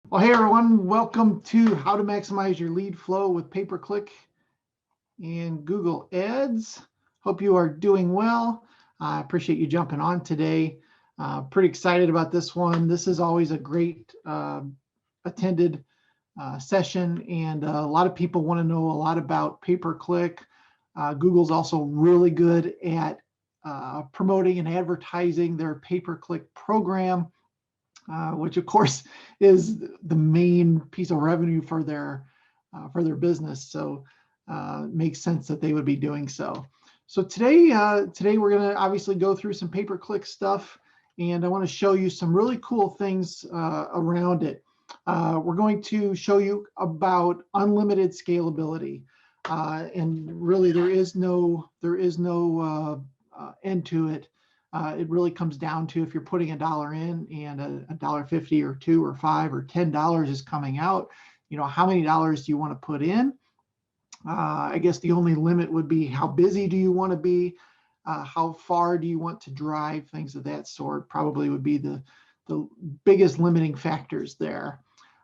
Well, hey everyone, welcome to How to Maximize Your Lead Flow with Pay-Per-Click and Google Ads. Hope you are doing well. I appreciate you jumping on today. Pretty excited about this one. This is always a great attended session, and a lot of people want to know a lot about pay-per-click. Google's also really good at promoting and advertising their pay-per-click program, which of course is the main piece of revenue for their business. So it makes sense that they would be doing so. So today we're going to obviously go through some pay-per-click stuff, and I want to show you some really cool things around it. We're going to show you about unlimited scalability, and really there is no end to it. It really comes down to if you're putting $1 in and $1.50 or $2 or $5 or $10 is coming out, how many dollars do you want to put in? I guess the only limit would be how busy do you want to be? How far do you want to drive? Things of that sort probably would be the biggest limiting factors there.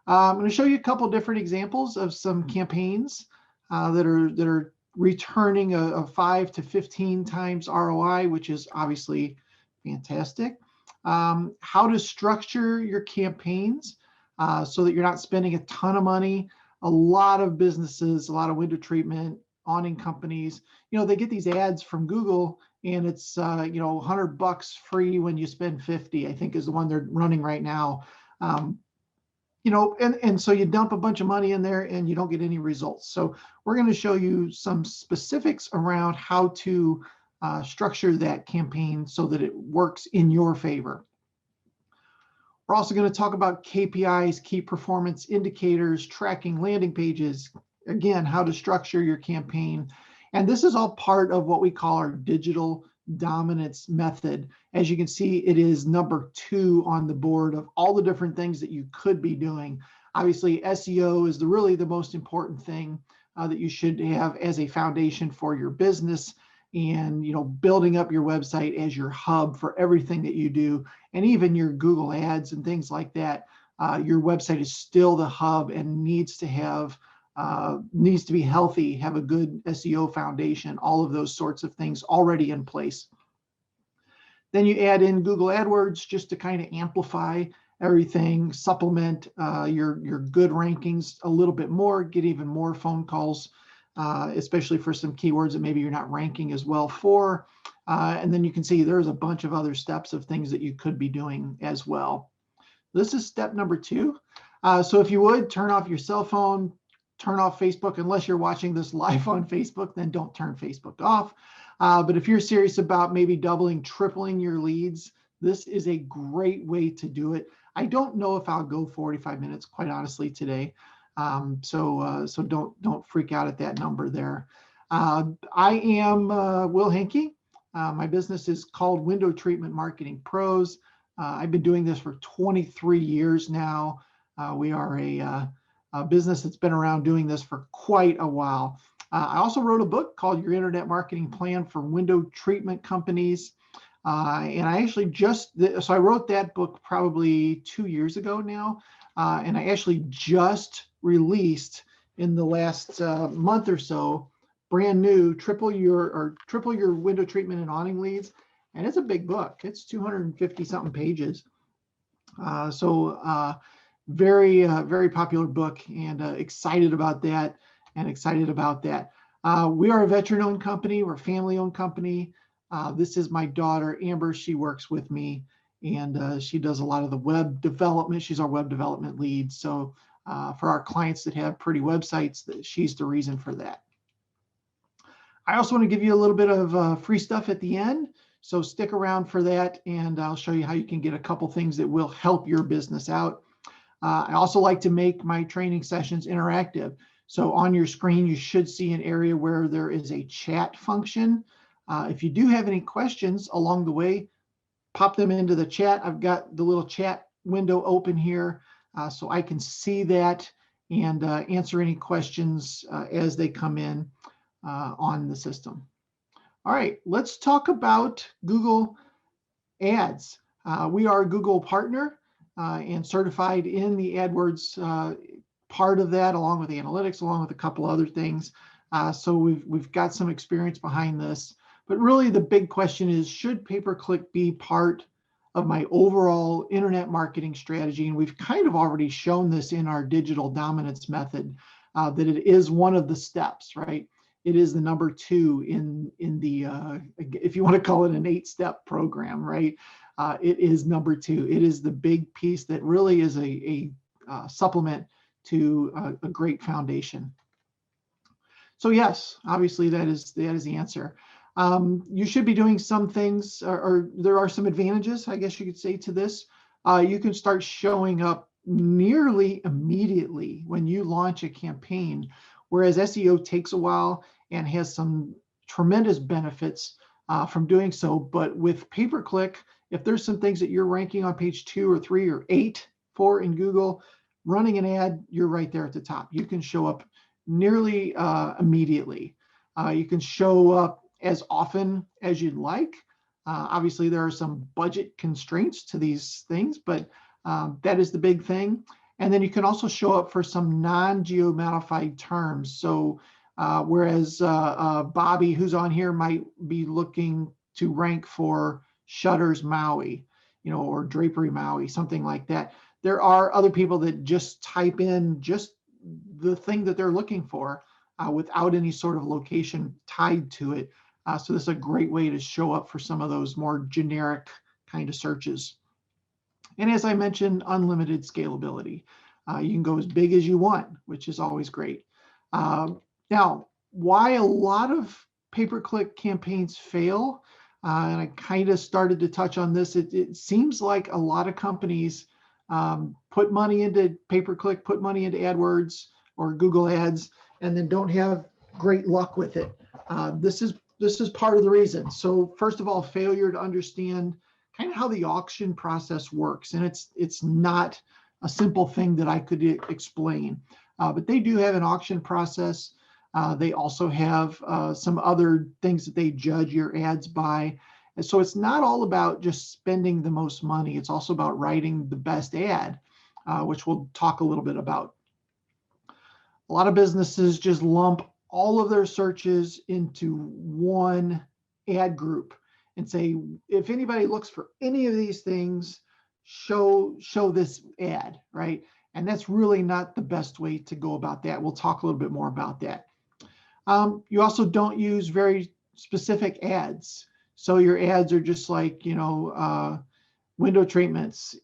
I'm going to show you a couple different examples of some campaigns that are returning a 5 to 15 times ROI, which is obviously fantastic. How to structure your campaigns so that you're not spending a ton of money. A lot of businesses, a lot of window treatment, awning companies, they get these ads from Google, and it's $100 free when you spend 50, I think is the one they're running right now. And so you dump a bunch of money in there and you don't get any results. So we're going to show you some specifics around how to structure that campaign so that it works in your favor. We're also going to talk about KPIs, key performance indicators, tracking landing pages, again, how to structure your campaign. And this is all part of what we call our digital dominance method. As you can see, it is number 2 on the board of all the different things that you could be doing. Obviously, SEO is really the most important thing that you should have as a foundation for your business, and building up your website as your hub for everything that you do, and even your Google ads and things like that. Your website is still the hub and needs to be healthy, have a good SEO foundation, all of those sorts of things already in place. Then you add in Google AdWords just to kind of amplify everything, supplement your good rankings a little bit more, get even more phone calls, especially for some keywords that maybe you're not ranking as well for. And then you can see there's a bunch of other steps of things that you could be doing as well. This is step number 2. So if you would, turn off your cell phone, turn off Facebook. Unless you're watching this live on Facebook, then don't turn Facebook off. But if you're serious about maybe doubling, tripling your leads, this is a great way to do it. I don't know if I'll go 45 minutes, quite honestly, today. So don't freak out at that number there. I am Will Henke. My business is called Window Treatment Marketing Pros. I've been doing this for 23 years now. We are a business that's been around doing this for quite a while. I also wrote a book called Your Internet Marketing Plan for Window Treatment Companies. And I actually so I wrote that book probably 2 years ago now. And I actually just released in the last month or so, brand new, triple your window treatment and awning leads. And it's a big book. It's 250 something pages. Very, very popular book, and excited about that. We are a veteran-owned company. We're a family-owned company. This is my daughter, Amber. She works with me, and she does a lot of the web development. She's our web development lead. So for our clients that have pretty websites, she's the reason for that. I also want to give you a little bit of free stuff at the end. So stick around for that, and I'll show you how you can get a couple things that will help your business out. I also like to make my training sessions interactive. So on your screen, you should see an area where there is a chat function. If you do have any questions along the way, pop them into the chat. I've got the little chat window open here, so I can see that and answer any questions as they come in on the system. All right, let's talk about Google Ads. We are a Google partner. and certified in the AdWords part of that, along with analytics, along with a couple other things. So we've got some experience behind this. But really the big question is, should pay-per-click be part of my overall internet marketing strategy? And we've kind of already shown this in our digital dominance method, that it is one of the steps, right? It is the number 2 in the, if you want to call it an 8-step program, right? It is number 2. It is the big piece that really is a supplement to a great foundation. So yes, obviously that is the answer. You should be doing some things, or there are some advantages, I guess you could say, to this. You can start showing up nearly immediately when you launch a campaign, whereas SEO takes a while and has some tremendous benefits from doing so. But with pay-per-click, if there's some things that you're ranking on page 2 or 3 or 8 for in Google, running an ad, you're right there at the top. You can show up nearly immediately. You can show up as often as you'd like. Obviously, there are some budget constraints to these things, but that is the big thing. And then you can also show up for some non-geomodified terms. So whereas Bobby, who's on here, might be looking to rank for shutters Maui, or drapery Maui, something like that. There are other people that just type in just the thing that they're looking for without any sort of location tied to it. So this is a great way to show up for some of those more generic kind of searches. And as I mentioned, unlimited scalability. You can go as big as you want, which is always great. Now, why a lot of pay-per-click campaigns fail, and I kind of started to touch on this, it seems like a lot of companies put money into pay-per-click, put money into AdWords or Google Ads, and then don't have great luck with it. This is part of the reason. So first of all, failure to understand kind of how the auction process works, and it's not a simple thing that I could explain. But they do have an auction process. They also have some other things that they judge your ads by. And so it's not all about just spending the most money. It's also about writing the best ad, which we'll talk a little bit about. A lot of businesses just lump all of their searches into one ad group and say, if anybody looks for any of these things, show this ad, right? And that's really not the best way to go about that. We'll talk a little bit more about that. You also don't use very specific ads. So your ads are just like, window treatments.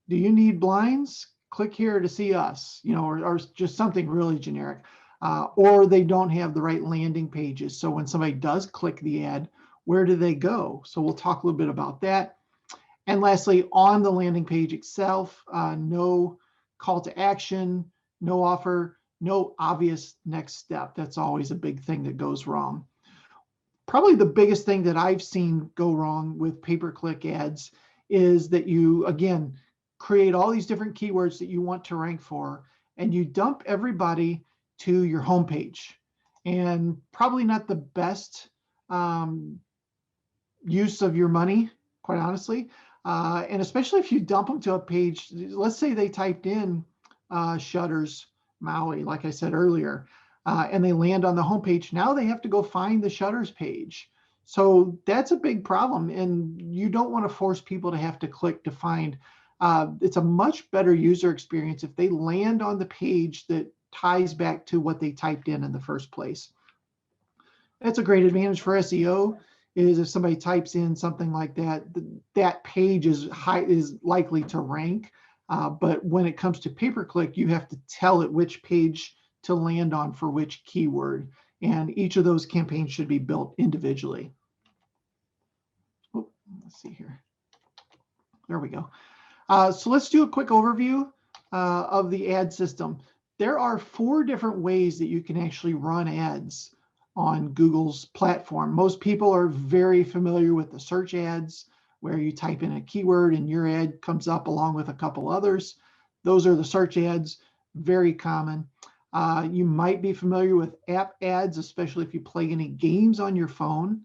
Do you need blinds? Click here to see us, or just something really generic. Or they don't have the right landing pages. So when somebody does click the ad, where do they go? So we'll talk a little bit about that. And lastly, on the landing page itself, no call to action, no offer, no obvious next step. That's always a big thing that goes wrong. Probably the biggest thing that I've seen go wrong with pay-per-click ads is that you, again, create all these different keywords that you want to rank for, and you dump everybody to your homepage. And probably not the best use of your money, quite honestly. And especially if you dump them to a page, let's say they typed in shutters Maui, like I said earlier, and they land on the homepage. Now they have to go find the shutters page. So that's a big problem, and you don't want to force people to have to click to find. It's a much better user experience if they land on the page that ties back to what they typed in the first place. That's a great advantage for SEO, is if somebody types in something like that, that page is likely to rank. But when it comes to pay-per-click, you have to tell it which page to land on for which keyword. And each of those campaigns should be built individually. Oh, let's see here. There we go. So let's do a quick overview of the ad system. There are 4 different ways that you can actually run ads on Google's platform. Most people are very familiar with the search ads, where you type in a keyword and your ad comes up along with a couple others. Those are the search ads, very common. You might be familiar with app ads, especially if you play any games on your phone.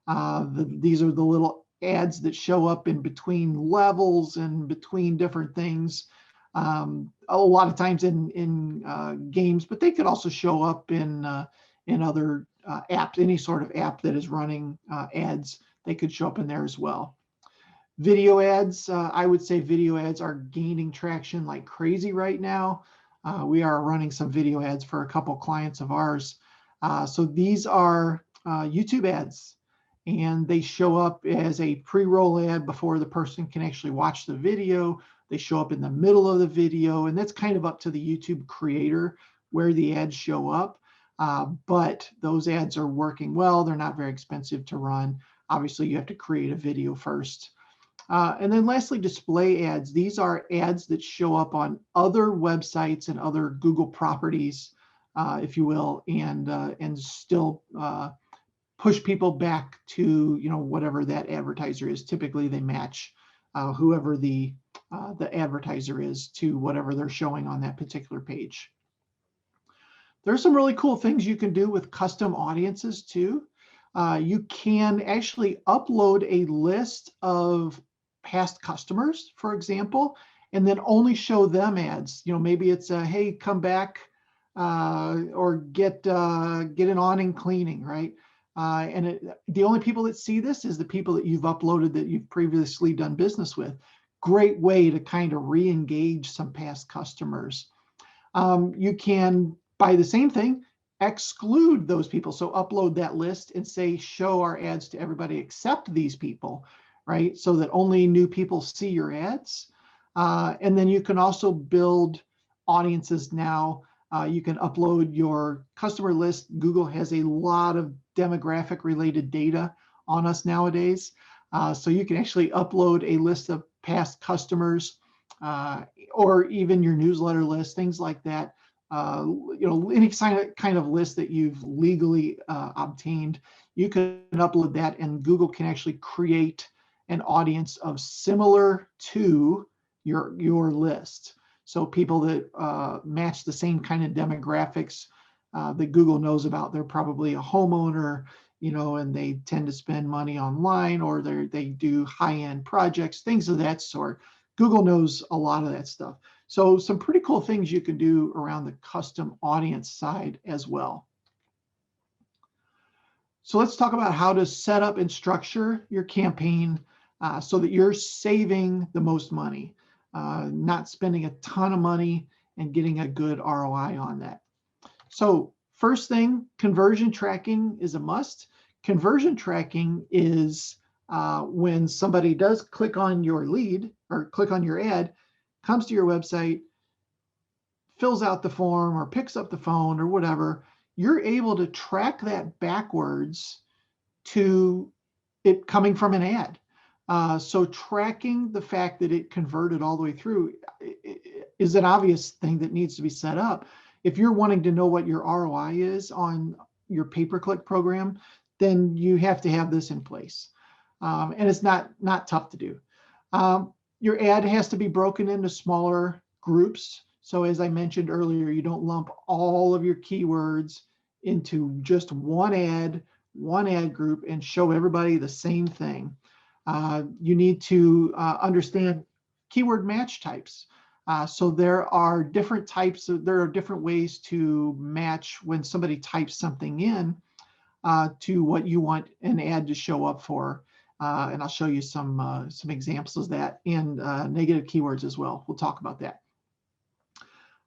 These are the little ads that show up in between levels and between different things. A lot of times in games, but they could also show up in other apps, any sort of app that is running ads. They could show up in there as well. Video ads, I would say video ads are gaining traction like crazy right now. We are running some video ads for a couple clients of ours. So these are YouTube ads, and they show up as a pre-roll ad before the person can actually watch the video. They show up in the middle of the video, and that's kind of up to the YouTube creator where the ads show up. But those ads are working well. They're not very expensive to run. Obviously, you have to create a video first. And then lastly, display ads. These are ads that show up on other websites and other Google properties, if you will, and still push people back to whatever that advertiser is. Typically, they match whoever the advertiser is to whatever they're showing on that particular page. There's some really cool things you can do with custom audiences too. You can actually upload a list of past customers, for example, and then only show them ads. Maybe it's a, hey, come back or get an awning cleaning, right? And the only people that see this is the people that you've uploaded that you've previously done business with. Great way to kind of re-engage some past customers. You can, by the same thing, exclude those people. So upload that list and say, show our ads to everybody except these people, right? So that only new people see your ads. And then you can also build audiences now. You can upload your customer list. Google has a lot of demographic related data on us nowadays. So you can actually upload a list of past customers or even your newsletter list, things like that. Any kind of list that you've legally obtained, you can upload that, and Google can actually create an audience of similar to your list. So people that match the same kind of demographics that Google knows about. They're probably a homeowner, and they tend to spend money online, or they do high-end projects, things of that sort. Google knows a lot of that stuff. So some pretty cool things you can do around the custom audience side as well. So let's talk about how to set up and structure your campaign so that you're saving the most money, not spending a ton of money and getting a good ROI on that. So first thing, conversion tracking is a must. Conversion tracking is when somebody does click on your lead or click on your ad, comes to your website, fills out the form or picks up the phone or whatever, you're able to track that backwards to it coming from an ad. So tracking the fact that it converted all the way through is an obvious thing that needs to be set up. If you're wanting to know what your ROI is on your pay-per-click program, then you have to have this in place. And it's not tough to do. Your ad has to be broken into smaller groups. So as I mentioned earlier, you don't lump all of your keywords into just one ad group and show everybody the same thing. You need to understand keyword match types. So there are different ways to match when somebody types something in to what you want an ad to show up for. And I'll show you some examples of that, and negative keywords as well. We'll talk about that.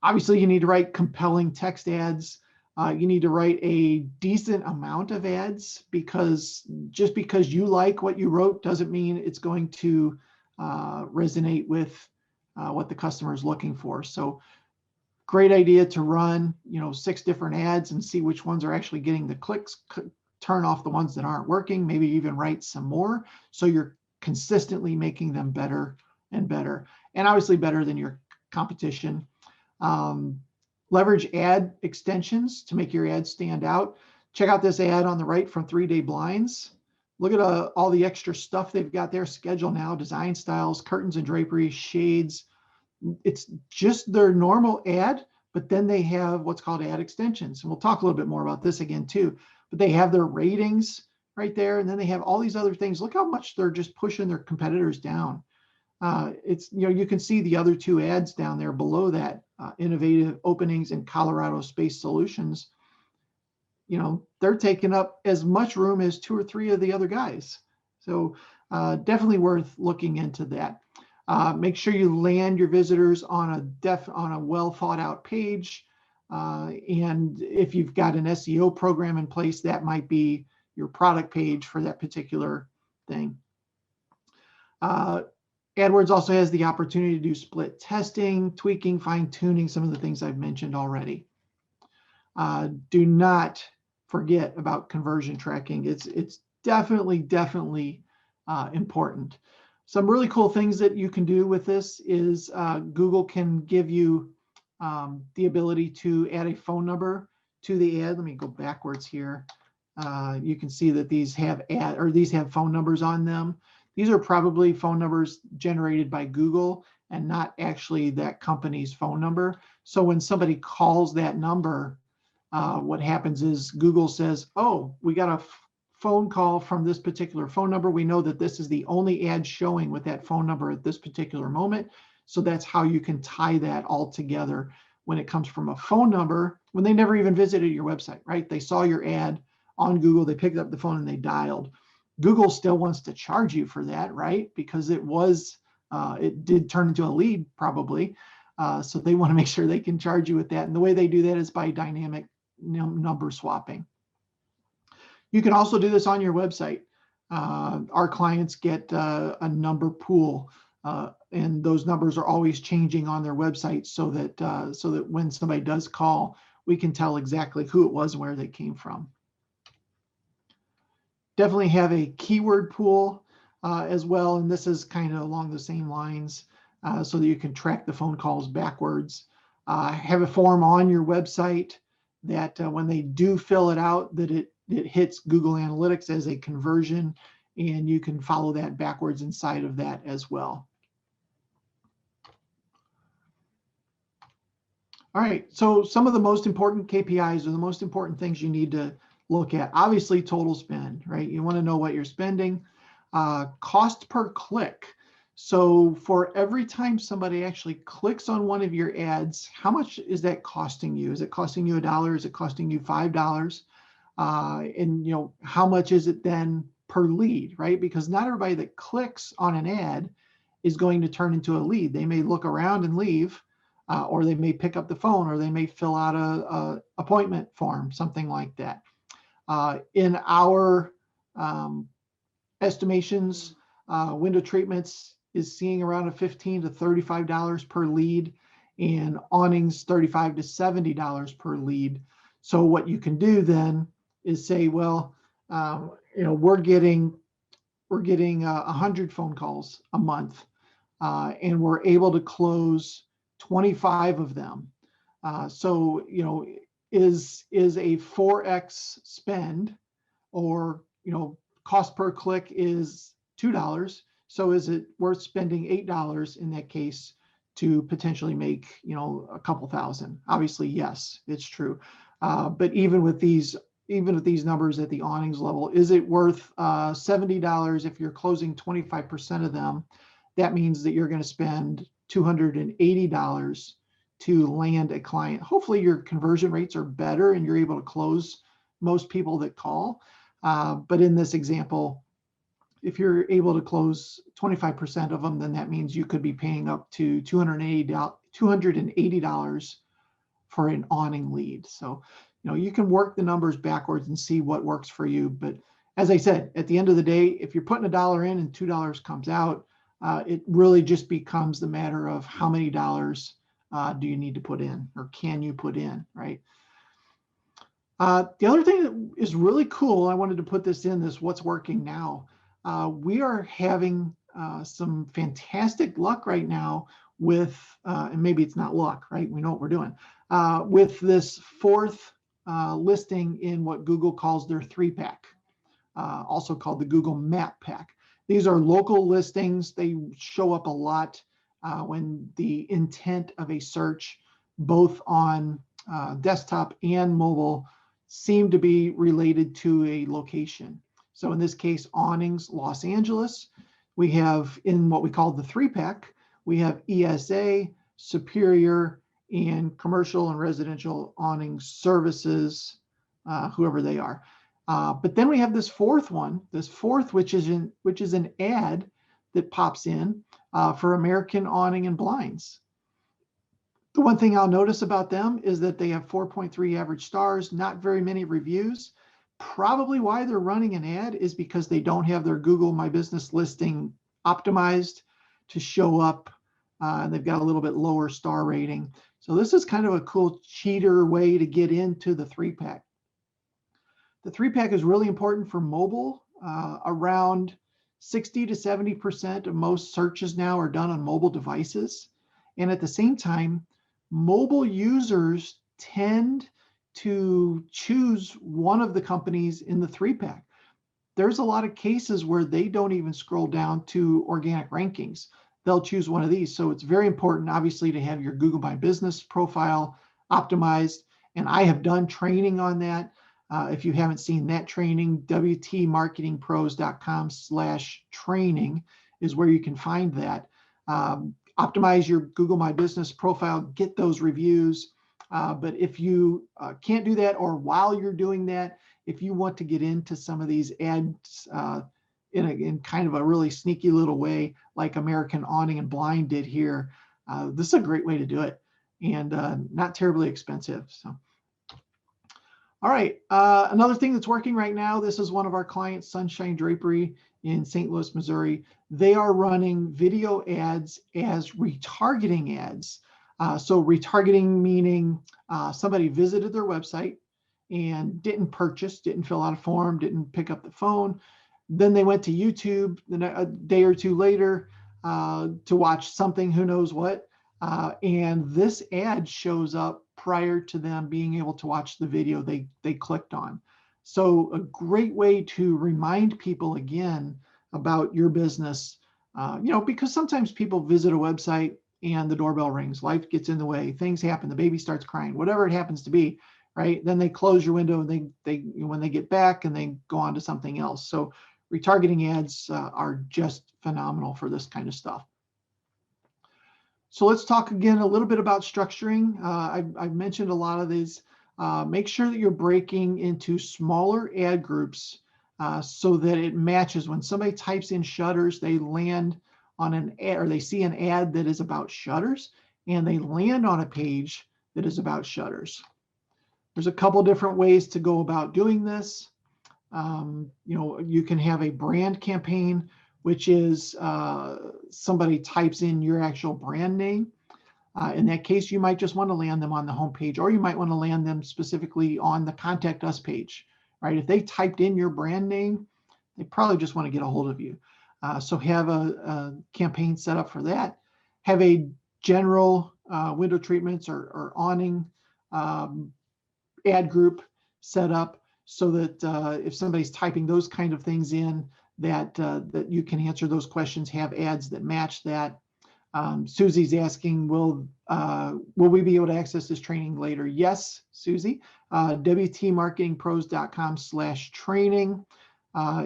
Obviously, you need to write compelling text ads. You need to write a decent amount of ads, because just because you like what you wrote doesn't mean it's going to resonate with what the customer is looking for. So great idea to run 6 different ads and see which ones are actually getting the clicks. Turn off the ones that aren't working, maybe even write some more, so you're consistently making them better and better, and obviously better than your competition. Leverage ad extensions to make your ad stand out. Check out this ad on the right from 3-Day Blinds. Look at all the extra stuff they've got there. Schedule now, design styles, curtains and drapery, shades. It's just their normal ad, but then they have what's called ad extensions. And we'll talk a little bit more about this again too. But they have their ratings, right there. And then they have all these other things. Look how much they're just pushing their competitors down. It's, you can see the other two ads down there below that, innovative openings in Colorado Space Solutions. They're taking up as much room as 2 or 3 of the other guys. So definitely worth looking into that. Make sure you land your visitors on a well thought out page. And if you've got an SEO program in place, that might be your product page for that particular thing. AdWords also has the opportunity to do split testing, tweaking, fine-tuning, some of the things I've mentioned already. Do not forget about conversion tracking. It's definitely important. Some really cool things that you can do with this is Google can give you the ability to add a phone number to the ad. Let me go backwards here. You can see that these have phone numbers on them. These are probably phone numbers generated by Google and not actually that company's phone number. So when somebody calls that number, what happens is Google says, oh, we got a phone call from this particular phone number. We know that this is the only ad showing with that phone number at this particular moment. So that's how you can tie that all together when it comes from a phone number, when they never even visited your website, right? They saw your ad on Google, they picked up the phone and they dialed. Google still wants to charge you for that, right? Because it did turn into a lead probably. So they want to make sure they can charge you with that. And the way they do that is by dynamic number swapping. You can also do this on your website. Our clients get a number pool, and those numbers are always changing on their website so that when somebody does call, we can tell exactly who it was and where they came from. Definitely have a keyword pool as well, and this is kind of along the same lines so that you can track the phone calls backwards. Have a form on your website that when they do fill it out, that it hits Google Analytics as a conversion, and you can follow that backwards inside of that as well. All right, so some of the most important KPIs or the most important things you need to look at, obviously total spend, right? You want to know what you're spending. Cost per click. So for every time somebody actually clicks on one of your ads, how much is that costing you? Is it costing you $1? Is it costing you $5? And how much is it then per lead, right? Because not everybody that clicks on an ad is going to turn into a lead. They may look around and leave, or they may pick up the phone, or they may fill out a appointment form, something like that. In our estimations, window treatments is seeing around a $15 to $35 per lead, and awnings $35 to $70 per lead. So what you can do then is say, well, we're getting 100 phone calls a month, and we're able to close 25 of them. So is a 4x spend, or cost per click is $2. So is it worth spending $8 in that case to potentially make a couple thousand? Obviously, yes, it's true. But even with these numbers at the awnings level, is it worth $70 if you're closing 25% of them? That means that you're going to spend $280 to land a client. Hopefully your conversion rates are better and you're able to close most people that call. But in this example, if you're able to close 25% of them, then that means you could be paying up to $280 for an awning lead. So, you can work the numbers backwards and see what works for you. But as I said, at the end of the day, if you're putting $1 in and $2 comes out, it really just becomes the matter of how many dollars do you need to put in, or can you put in, right? The other thing that is really cool, I wanted to put this in this what's working now. We are having some fantastic luck right now with, and maybe it's not luck, right? We know what we're doing. With this fourth listing in what Google calls their 3-pack, also called the Google Map Pack. These are local listings. They show up a lot when the intent of a search, both on desktop and mobile, seem to be related to a location. So in this case, awnings, Los Angeles. We have in what we call the 3-pack, we have ESA, Superior, and commercial and residential awning services, whoever they are. But then we have this fourth one, which is an ad that pops in for American Awning and Blinds. The one thing I'll notice about them is that they have 4.3 average stars, not very many reviews. Probably why they're running an ad is because they don't have their Google My Business listing optimized to show up, and they've got a little bit lower star rating. So this is kind of a cool cheater way to get into the 3-pack. The 3-pack is really important for mobile. Around 60 to 70% of most searches now are done on mobile devices. And at the same time, mobile users tend to choose one of the companies in the 3-pack. There's a lot of cases where they don't even scroll down to organic rankings. They'll choose one of these. So it's very important, obviously, to have your Google My Business profile optimized. And I have done training on that. If you haven't seen that training, wtmarketingpros.com/training is where you can find that. Optimize your Google My Business profile, get those reviews. But if you can't do that, or while you're doing that, if you want to get into some of these ads in kind of a really sneaky little way, like American Awning and Blind did here, this is a great way to do it, and not terribly expensive. So, all right, another thing that's working right now, this is one of our clients, Sunshine Drapery in St. Louis, Missouri. They are running video ads as retargeting ads. So retargeting meaning somebody visited their website and didn't purchase, didn't fill out a form, didn't pick up the phone. Then they went to YouTube a day or two later to watch something, who knows what. And this ad shows up prior to them being able to watch the video they clicked on. So a great way to remind people again about your business, because sometimes people visit a website and the doorbell rings, life gets in the way, things happen, the baby starts crying, whatever it happens to be, right? Then they close your window, and when they get back and they go on to something else. So retargeting ads are just phenomenal for this kind of stuff. So let's talk again a little bit about structuring. I've mentioned a lot of these. Make sure that you're breaking into smaller ad groups so that it matches. When somebody types in shutters, they land on an ad, or they see an ad that is about shutters, and they land on a page that is about shutters. There's a couple different ways to go about doing this. You can have a brand campaign, which is somebody types in your actual brand name. In that case, you might just want to land them on the homepage, or you might want to land them specifically on the Contact Us page, right? If they typed in your brand name, they probably just want to get a hold of you. So have a campaign set up for that. Have a general window treatments or awning ad group set up so that if somebody's typing those kind of things in, that you can answer those questions, have ads that match that. Susie's asking, will we be able to access this training later? Yes, Susie. wtmarketingpros.com/training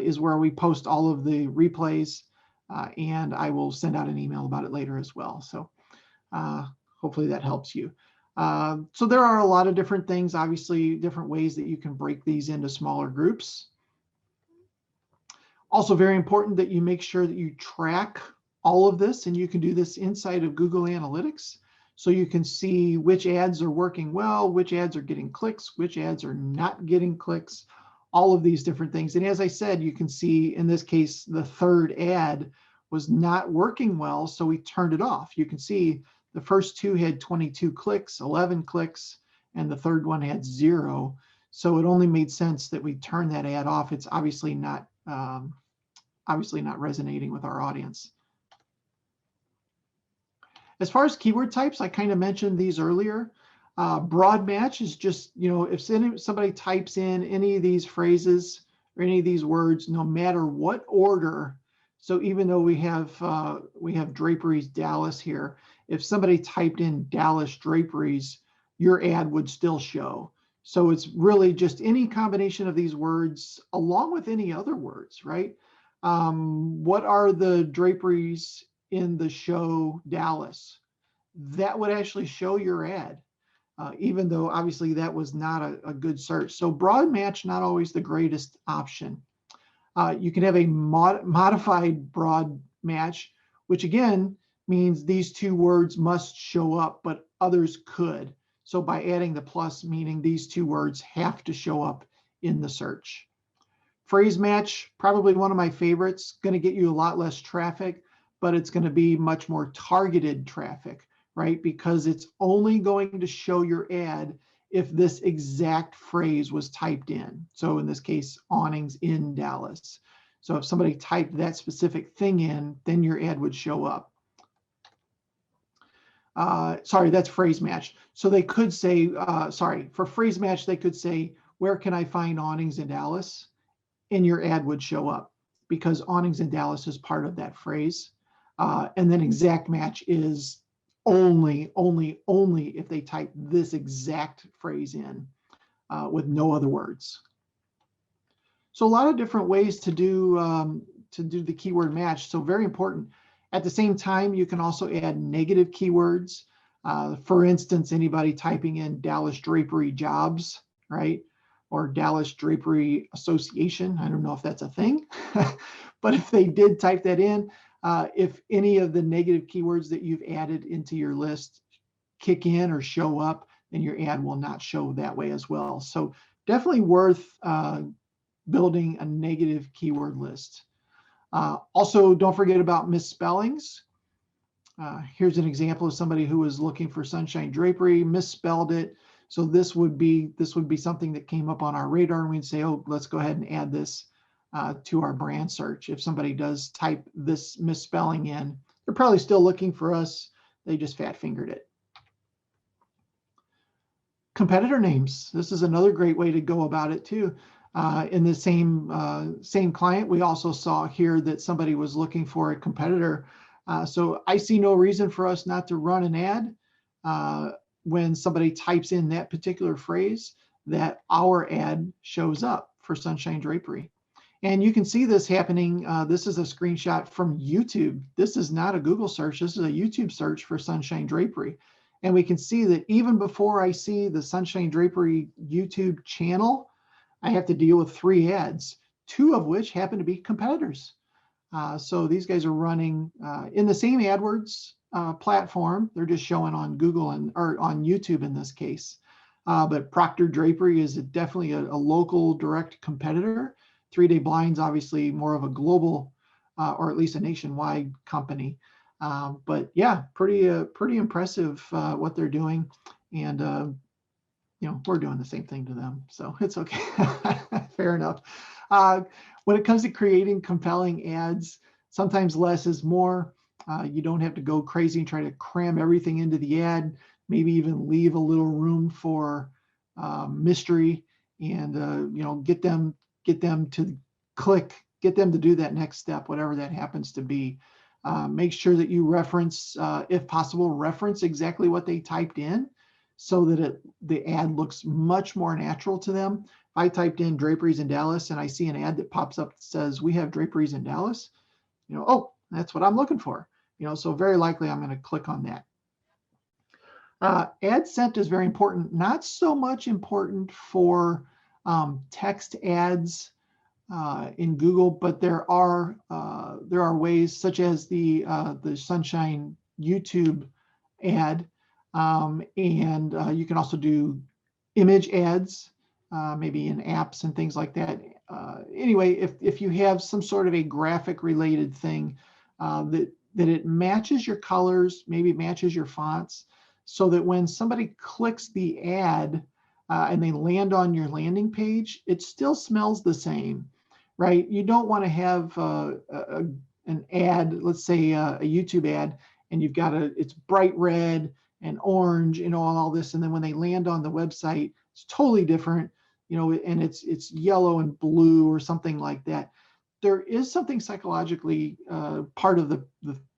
is where we post all of the replays, and I will send out an email about it later as well. So hopefully that helps you. So there are a lot of different things, obviously different ways that you can break these into smaller groups. Also very important that you make sure that you track all of this, and you can do this inside of Google Analytics. So you can see which ads are working well, which ads are getting clicks, which ads are not getting clicks, all of these different things. And as I said, you can see in this case, the third ad was not working well, so we turned it off. You can see the first two had 22 clicks, 11 clicks, and the third one had 0. So it only made sense that we turn that ad off. It's obviously not resonating with our audience. As far as keyword types, I kind of mentioned these earlier. Broad match is just, if somebody types in any of these phrases or any of these words, no matter what order. So even though we have Draperies Dallas here, if somebody typed in Dallas Draperies, your ad would still show. So it's really just any combination of these words along with any other words, right? What are the draperies in the show Dallas? That would actually show your ad, even though obviously that was not a good search. So broad match, not always the greatest option. You can have a modified broad match, which again means these two words must show up, but others could. So by adding the plus, meaning these two words have to show up in the search. Phrase match, probably one of my favorites, going to get you a lot less traffic, but it's going to be much more targeted traffic, right? Because it's only going to show your ad if this exact phrase was typed in. So in this case, awnings in Dallas. So if somebody typed that specific thing in, then your ad would show up. Sorry, that's phrase match. So they could say, sorry, for phrase match, they could say, where can I find awnings in Dallas? And your ad would show up because awnings in Dallas is part of that phrase. And then exact match is only if they type this exact phrase in with no other words. So a lot of different ways to do the keyword match. So very important. At the same time, you can also add negative keywords. For instance, anybody typing in Dallas Drapery Jobs, right? Or Dallas Drapery Association. I don't know if that's a thing, but if they did type that in, if any of the negative keywords that you've added into your list kick in or show up, then your ad will not show that way as well. So definitely worth building a negative keyword list. Also, don't forget about misspellings. Here's an example of somebody who was looking for sunshine drapery, misspelled it. So this would be something that came up on our radar, and we'd say, oh, let's go ahead and add this to our brand search. If somebody does type this misspelling in, they're probably still looking for us. They just fat fingered it. Competitor names. This is another great way to go about it too. In the same client, we also saw here that somebody was looking for a competitor. So I see no reason for us not to run an ad when somebody types in that particular phrase, that our ad shows up for Sunshine Drapery. And you can see this happening. This is a screenshot from YouTube. This is not a Google search. This is a YouTube search for Sunshine Drapery. And we can see that even before I see the Sunshine Drapery YouTube channel, I have to deal with 3 ads, 2 of which happen to be competitors. So these guys are running in the same AdWords platform. They're just showing on Google or on YouTube in this case. But Proctor Drapery is definitely a local direct competitor. 3-Day Blinds, obviously more of a global or at least a nationwide company. But yeah, pretty impressive what they're doing. And you know, we're doing the same thing to them, so it's okay. Fair enough. When it comes to creating compelling ads, sometimes less is more. You don't have to go crazy and try to cram everything into the ad, maybe even leave a little room for mystery and you know, get them to click, get them to do that next step, whatever that happens to be. Make sure that you reference, if possible, reference exactly what they typed in, so that the ad looks much more natural to them. If I typed in draperies in Dallas and I see an ad that pops up that says we have draperies in Dallas, you know, oh, that's what I'm looking for. You know, so very likely I'm going to click on that. Ad scent is very important. Not so much important for text ads in Google, but there are ways, such as the Sunshine YouTube ad. And you can also do image ads, maybe in apps and things like that. Anyway, if you have some sort of a graphic related thing that it matches your colors, maybe matches your fonts, so that when somebody clicks the ad and they land on your landing page, it still smells the same, right? You don't want to have an ad, let's say a YouTube ad, and you've got it's bright red and orange, you know, and all this, and then when they land on the website, it's totally different, you know, and it's yellow and blue or something like that. There is something psychologically part of the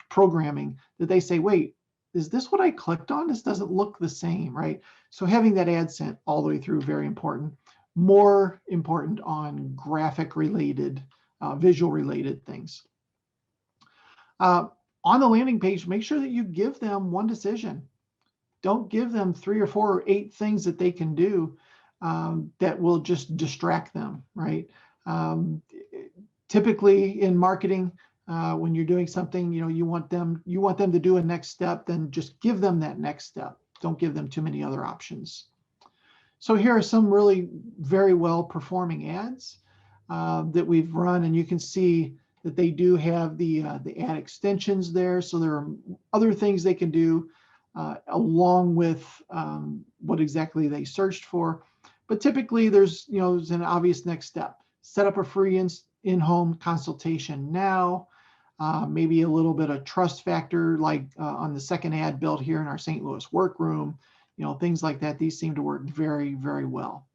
programming that they say, wait, is this what I clicked on? This doesn't look the same, right? So having that ad sent all the way through, very important. More important on graphic related, visual related things. On the landing page, make sure that you give them one decision. Don't give them 3 or 4 or 8 things that they can do that will just distract them, right? Typically in marketing, when you're doing something, you want them to do a next step, then just give them that next step. Don't give them too many other options. So here are some really very well performing ads that we've run, and you can see that they do have the ad extensions there. So there are other things they can do along with what exactly they searched for. But typically there's an obvious next step. Set up a free in-home consultation now. Maybe a little bit of trust factor, like on the second ad built here in our St. Louis workroom, things like that. These seem to work very, very well.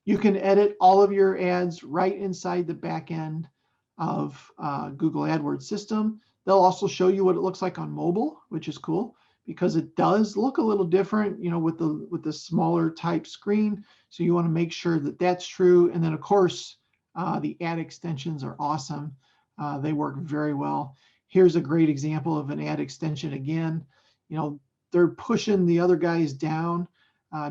You can edit all of your ads right inside the back end of Google AdWords system. They'll also show you what it looks like on mobile, which is cool because it does look a little different, with the smaller type screen. So you want to make sure that that's true. And then of course, the ad extensions are awesome. They work very well. Here's a great example of an ad extension again. They're pushing the other guys down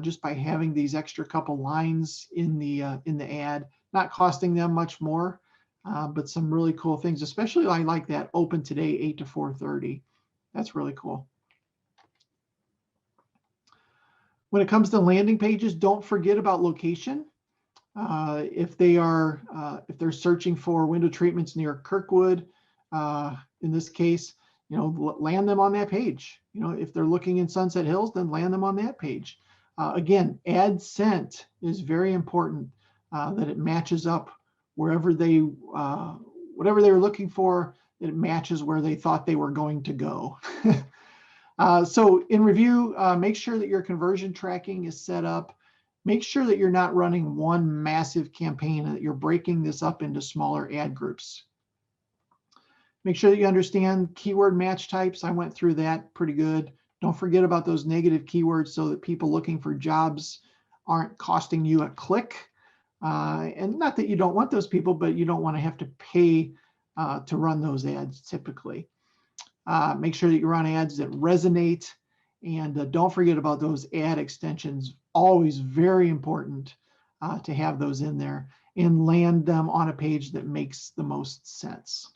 just by having these extra couple lines in the ad, not costing them much more. But some really cool things, especially I like that open today 8 to 4:30. That's really cool. When it comes to landing pages, don't forget about location. If they're searching for window treatments near Kirkwood, in this case, land them on that page. If they're looking in Sunset Hills, then land them on that page. Again, ad sent is very important, that it matches up wherever whatever they were looking for, that it matches where they thought they were going to go. So in review, make sure that your conversion tracking is set up. Make sure that you're not running one massive campaign and that you're breaking this up into smaller ad groups. Make sure that you understand keyword match types. I went through that pretty good. Don't forget about those negative keywords so that people looking for jobs aren't costing you a click. And not that you don't want those people, but you don't want to have to pay to run those ads typically. Make sure that you run ads that resonate, and don't forget about those ad extensions. Always very important to have those in there and land them on a page that makes the most sense.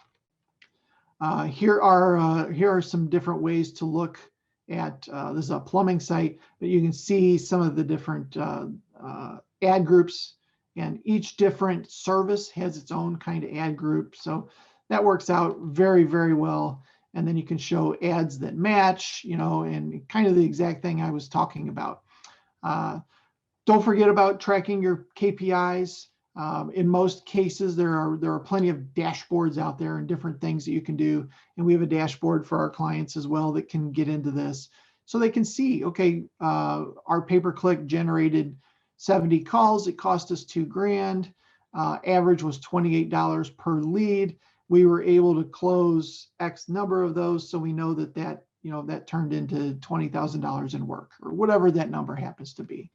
Here are some different ways to look at, this is a plumbing site, but you can see some of the different ad groups, and each different service has its own kind of ad group. So that works out very, very well. And then you can show ads that match, and kind of the exact thing I was talking about. Don't forget about tracking your KPIs. In most cases, there are plenty of dashboards out there and different things that you can do. And we have a dashboard for our clients as well that can get into this. So they can see, okay, our pay-per-click generated 70 calls. It cost us $2,000. Average was $28 per lead. We were able to close X number of those. So we know that turned into $20,000 in work, or whatever that number happens to be.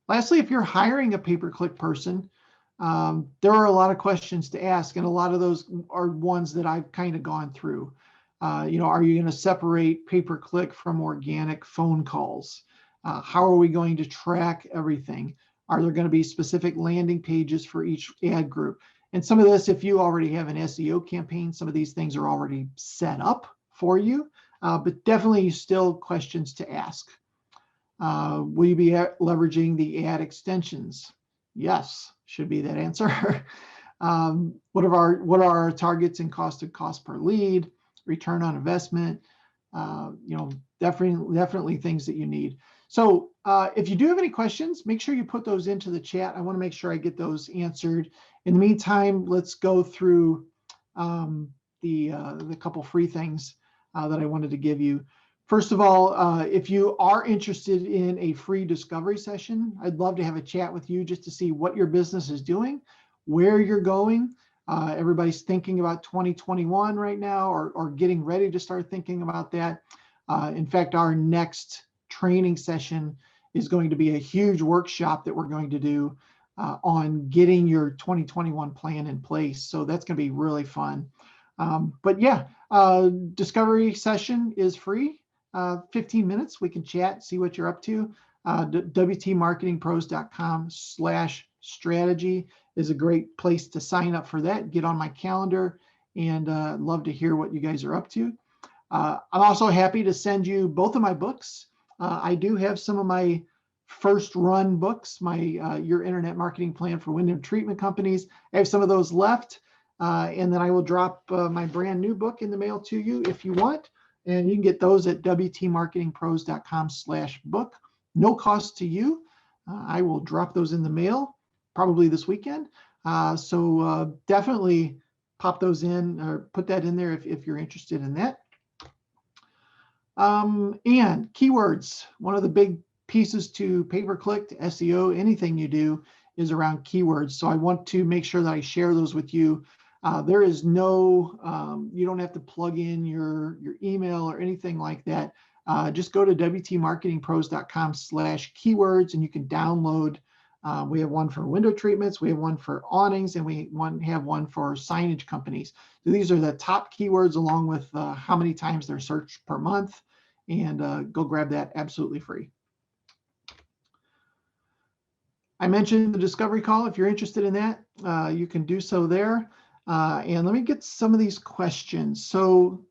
Lastly, if you're hiring a pay-per-click person, there are a lot of questions to ask, and a lot of those are ones that I've kind of gone through. Are you going to separate pay-per-click from organic phone calls? How are we going to track everything? Are there going to be specific landing pages for each ad group? And some of this, if you already have an SEO campaign, some of these things are already set up for you, but definitely still questions to ask. Will you be leveraging the ad extensions? Yes, should be that answer. What are our targets and cost per lead, return on investment? Definitely things that you need. So if you do have any questions, make sure you put those into the chat. I want to make sure I get those answered. In the meantime, let's go through the couple free things that I wanted to give you. First of all, if you are interested in a free discovery session, I'd love to have a chat with you just to see what your business is doing, where you're going, Everybody's thinking about 2021 right now, or getting ready to start thinking about that. In fact, our next training session is going to be a huge workshop that we're going to do on getting your 2021 plan in place. So that's going to be really fun. But yeah, discovery session is free. 15 minutes, we can chat, see what you're up to. wtmarketingpros.com/strategy is a great place to sign up for that. Get on my calendar, and love to hear what you guys are up to. I'm also happy to send you both of my books. I do have some of my first run books, my Your Internet Marketing Plan for Window Treatment Companies. I have some of those left, and then I will drop my brand new book in the mail to you if you want. And you can get those at wtmarketingpros.com/book. No cost to you. I will drop those in the mail probably this weekend. So definitely pop those in, or put that in there if you're interested in that. And keywords. One of the big pieces to pay-per-click, to SEO, anything you do is around keywords. So I want to make sure that I share those with you. There is no, you don't have to plug in your email or anything like that. Just go to wtmarketingpros.com/keywords, and you can download. We have one for window treatments, we have one for awnings, and we have one for signage companies. So these are the top keywords, along with how many times they're searched per month. And go grab that absolutely free. I mentioned the discovery call. If you're interested in that, you can do so there. And let me get some of these questions. So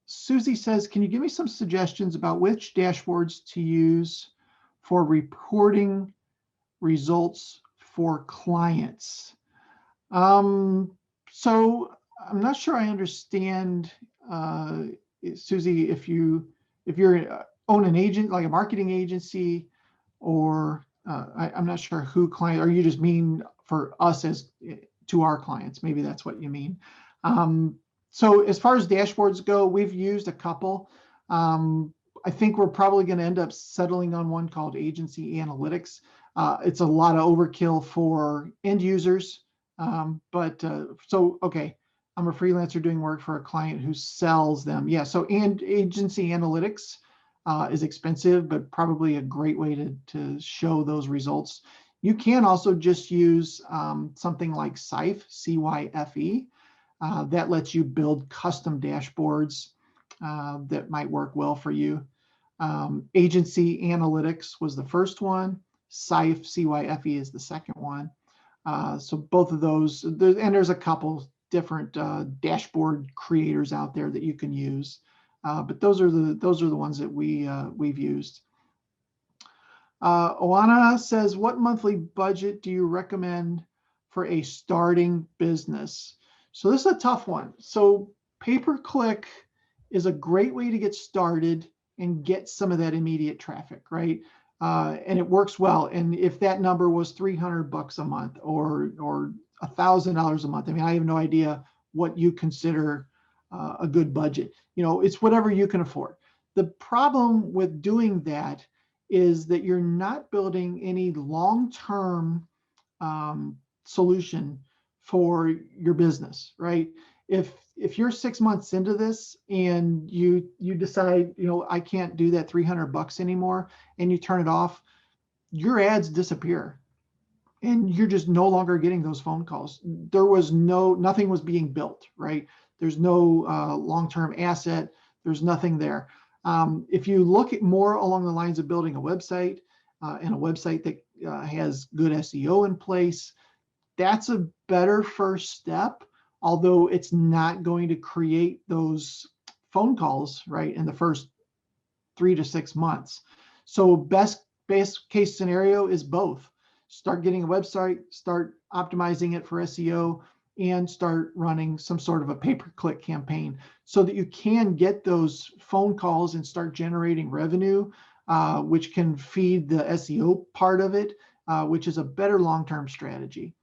Susie says, can you give me some suggestions about which dashboards to use for reporting results for clients? So I'm not sure I understand, Susie, if you're own an agent, like a marketing agency, or I'm not sure who client, or you just mean for us as to our clients. Maybe that's what you mean. So as far as dashboards go, we've used a couple. I think we're probably going to end up settling on one called Agency Analytics. It's a lot of overkill for end users. So, okay, I'm a freelancer doing work for a client who sells them. Yeah, so Agency Analytics is expensive, but probably a great way to show those results. You can also just use something like Cyfe, C-Y-F-E. That lets you build custom dashboards that might work well for you. Agency Analytics was the first one. Cyfe, C-Y-F-E, is the second one. So both of those, and there's a couple different dashboard creators out there that you can use. But those are the ones that we've used. Oana says, what monthly budget do you recommend for a starting business? So this is a tough one. So pay-per-click is a great way to get started and get some of that immediate traffic, right? And it works well. And if that number was $300 a month or $1,000 a month, I mean, I have no idea what you consider a good budget. It's whatever you can afford. The problem with doing that is that you're not building any long-term solution for your business, right? If you're 6 months into this and you decide, I can't do that $300 anymore, and you turn it off, your ads disappear, and you're just no longer getting those phone calls. Nothing was being built, right? There's no long-term asset. There's nothing there. If you look at more along the lines of building a website and a website that has good SEO in place, that's a better first step, although it's not going to create those phone calls, right, in the first 3 to 6 months. So best case scenario is both. Start getting a website, start optimizing it for SEO, and start running some sort of a pay-per-click campaign so that you can get those phone calls and start generating revenue, which can feed the SEO part of it, which is a better long-term strategy.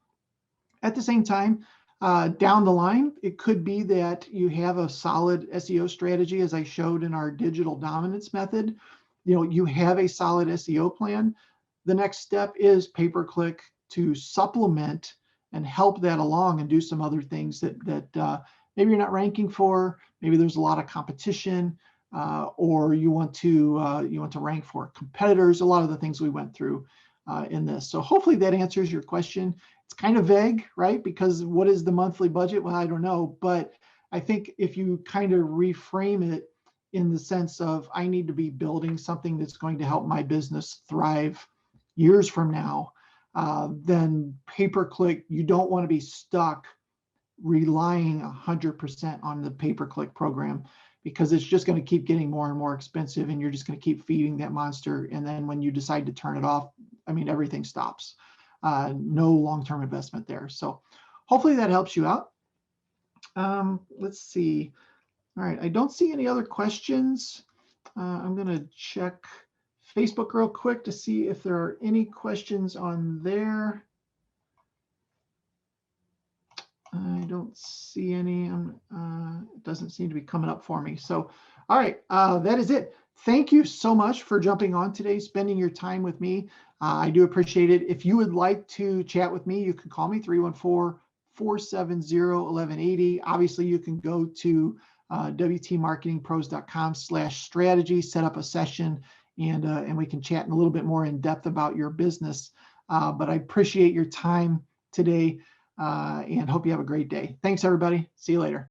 At the same time, down the line, it could be that you have a solid SEO strategy, as I showed in our digital dominance method. You have a solid SEO plan. The next step is pay-per-click to supplement and help that along and do some other things that maybe you're not ranking for. Maybe there's a lot of competition, or you want to rank for competitors. A lot of the things we went through in this. So hopefully that answers your question. It's kind of vague, right? Because what is the monthly budget? Well, I don't know, but I think if you kind of reframe it in the sense of I need to be building something that's going to help my business thrive years from now, then pay-per-click, you don't want to be stuck relying 100% on the pay-per-click program, because it's just going to keep getting more and more expensive, and you're just going to keep feeding that monster. And then when you decide to turn it off, I mean, everything stops. No long-term investment there. So hopefully that helps you out. Let's see. All right, I don't see any other questions. I'm going to check Facebook real quick to see if there are any questions on there. I don't see any. It doesn't seem to be coming up for me. So, all right, that is it. Thank you so much for jumping on today, spending your time with me. I do appreciate it. If you would like to chat with me, you can call me 314-470-1180. Obviously, you can go to wtmarketingpros.com/strategy, set up a session, and we can chat in a little bit more in depth about your business. But I appreciate your time today, and hope you have a great day. Thanks, everybody. See you later.